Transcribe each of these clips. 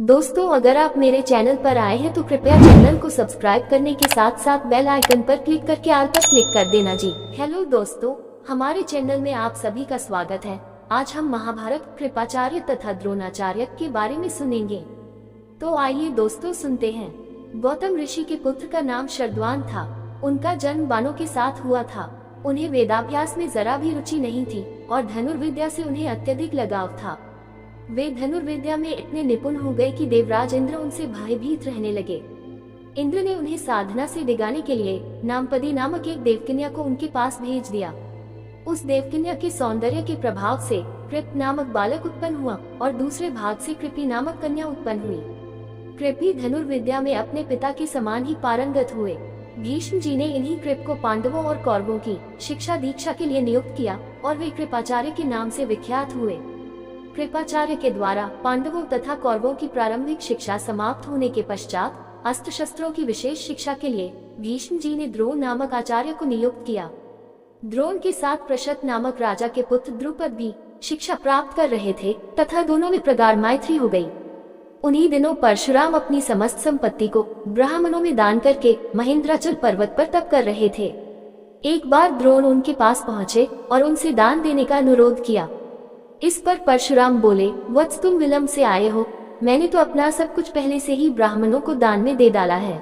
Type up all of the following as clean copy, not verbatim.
दोस्तों, अगर आप मेरे चैनल पर आए हैं तो कृपया चैनल को सब्सक्राइब करने के साथ साथ बेल आइकन पर क्लिक करके ऑल पर क्लिक कर देना जी। हेलो दोस्तों, हमारे चैनल में आप सभी का स्वागत है। आज हम महाभारत कृपाचार्य तथा द्रोणाचार्य के बारे में सुनेंगे। तो आइए दोस्तों सुनते हैं। गौतम ऋषि के पुत्र का नाम शरद्वान था। उनका जन्म बाणों के साथ हुआ था। उन्हें वेदाभ्यास में जरा भी रुचि नहीं थी और धनुर्विद्या से उन्हें अत्यधिक लगाव था। वे धनुर्विद्या में इतने निपुण हो गए कि देवराज इंद्र उनसे भयभीत रहने लगे। इंद्र ने उन्हें साधना से डिगाने के लिए नामपदी नामक एक देवकन्या को उनके पास भेज दिया। उस देवकन्या के सौंदर्य के प्रभाव से कृप नामक बालक उत्पन्न हुआ और दूसरे भाग से कृपी नामक कन्या उत्पन्न हुई। कृपी धनुर्विद्या में अपने पिता के समान ही पारंगत हुए। भीष्म जी ने इन्हीं कृप को पांडवों और कौरवों की शिक्षा दीक्षा के लिए नियुक्त किया और वे कृपाचार्य के नाम से विख्यात हुए। कृपाचार्य के द्वारा पांडवों तथा कौरवों की प्रारंभिक शिक्षा समाप्त होने के पश्चात अस्त्र शस्त्रों की विशेष शिक्षा के लिए भीष्म जी ने द्रोण नामक आचार्य को नियुक्त किया। द्रोण के साथ प्रशत नामक राजा के पुत्र द्रुपद भी शिक्षा प्राप्त कर रहे थे तथा दोनों में प्रगाढ़ मैत्री हो गई। उन्हीं दिनों परशुराम अपनी समस्त संपत्ति को ब्राह्मणों में दान करके महेंद्राचल पर्वत पर तप कर रहे थे। एक बार द्रोण उनके पास पहुंचे और उनसे दान देने का अनुरोध किया। इस पर परशुराम बोले, वत्स तुम विलंब से आए हो। मैंने तो अपना सब कुछ पहले से ही ब्राह्मणों को दान में दे डाला है।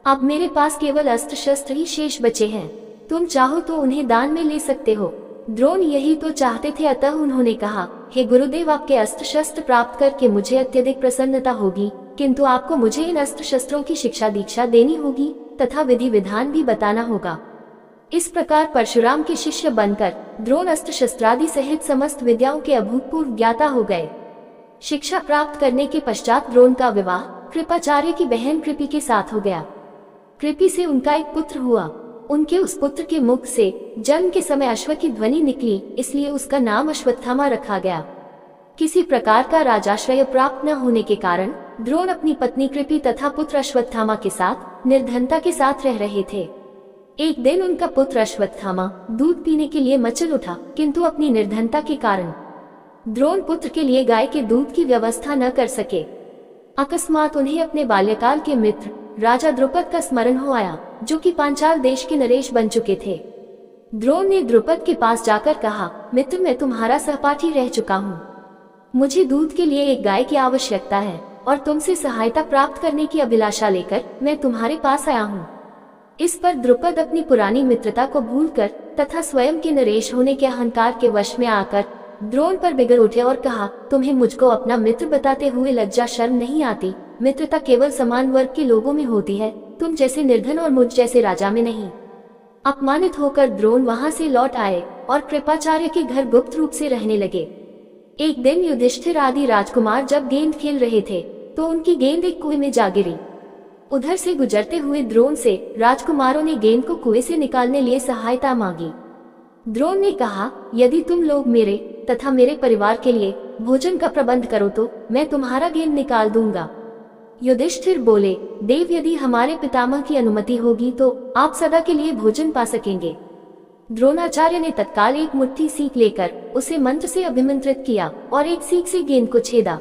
अब मेरे पास केवल अस्त्र शस्त्र ही शेष बचे हैं। तुम चाहो तो उन्हें दान में ले सकते हो। द्रोण यही तो चाहते थे, अतः उन्होंने कहा, हे गुरुदेव, आपके अस्त्र शस्त्र प्राप्त करके मुझे अत्यधिक प्रसन्नता होगी, किंतु आपको मुझे इन अस्त्र शस्त्रों की शिक्षा दीक्षा देनी होगी तथा विधि विधान भी बताना होगा। इस प्रकार परशुराम के शिष्य बनकर द्रोण अस्त्र शस्त्रादि सहित समस्त विद्याओं के अभूतपूर्व ज्ञाता हो गए। शिक्षा प्राप्त करने के पश्चात द्रोण का विवाह कृपाचार्य की बहन कृपि के साथ हो गया। कृपि से उनका एक पुत्र हुआ। उनके उस पुत्र के मुख से जन्म के समय अश्व की ध्वनि निकली, इसलिए उसका नाम अश्वत्थामा रखा गया। किसी प्रकार का राजाश्रय प्राप्त न होने के कारण द्रोण अपनी पत्नी कृपि तथा पुत्र अश्वत्थामा के साथ निर्धनता के साथ रह रहे थे। एक दिन उनका पुत्र अश्वत्थामा दूध पीने के लिए मचल उठा, किंतु अपनी निर्धनता के कारण द्रोण पुत्र के लिए गाय के दूध की व्यवस्था न कर सके। अकस्मात उन्हें अपने बाल्यकाल के मित्र राजा द्रुपद का स्मरण हो आया, जो कि पांचाल देश के नरेश बन चुके थे। द्रोण ने द्रुपद के पास जाकर कहा, मित्र, मैं तुम्हारा सहपाठी रह चुका हूँ। मुझे दूध के लिए एक गाय की आवश्यकता है और तुमसे सहायता प्राप्त करने की अभिलाषा लेकर मैं तुम्हारे पास आया हूँ। इस पर द्रुपद अपनी पुरानी मित्रता को भूलकर तथा स्वयं के नरेश होने के अहंकार के वश में आकर द्रोण पर बिगड़ उठे और कहा, तुम्हें मुझको अपना मित्र बताते हुए लज्जा शर्म नहीं आती? मित्रता केवल समान वर्ग के लोगों में होती है, तुम जैसे निर्धन और मुझ जैसे राजा में नहीं। अपमानित होकर द्रोण वहां से लौट आए और कृपाचार्य के घर गुप्त रूप से रहने लगे। एक दिन युधिष्ठिर आदि राजकुमार जब गेंद खेल रहे थे तो उनकी गेंद एक कुएं में जा गिरी। उधर से गुजरते हुए द्रोण से राजकुमारों ने गेंद को कुएं से निकालने लिए सहायता मांगी। द्रोण ने कहा, यदि तुम लोग मेरे तथा मेरे परिवार के लिए भोजन का प्रबंध करो तो मैं तुम्हारा गेंद निकाल दूंगा। युधिष्ठिर बोले, देव, यदि हमारे पितामह की अनुमति होगी तो आप सदा के लिए भोजन पा सकेंगे। द्रोणाचार्य ने तत्काल एक मुट्ठी सीख लेकर उसे मंत्र से अभिमंत्रित किया और एक सीख से गेंद को छेदा।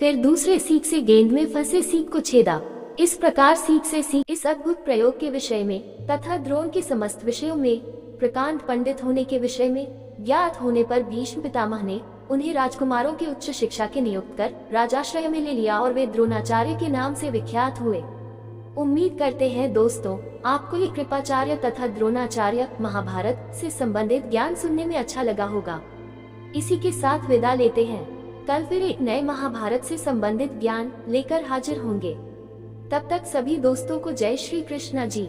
फिर दूसरे सीख से गेंद में फंसे सीख को छेदा। इस प्रकार सीख से सीख इस अद्भुत प्रयोग के विषय में तथा द्रोण के समस्त विषयों में प्रकांड पंडित होने के विषय में ज्ञात होने पर भीष्म पितामह ने उन्हें राजकुमारों की उच्च शिक्षा के नियुक्त कर राजाश्रय में ले लिया और वे द्रोणाचार्य के नाम से विख्यात हुए। उम्मीद करते हैं दोस्तों, आपको ये कृपाचार्य तथा द्रोणाचार्य महाभारत से संबंधित ज्ञान सुनने में अच्छा लगा होगा। इसी के साथ विदा लेते हैं। कल फिर एक नए महाभारत से संबंधित ज्ञान लेकर हाजिर होंगे। तब तक सभी दोस्तों को जय श्री कृष्ण जी।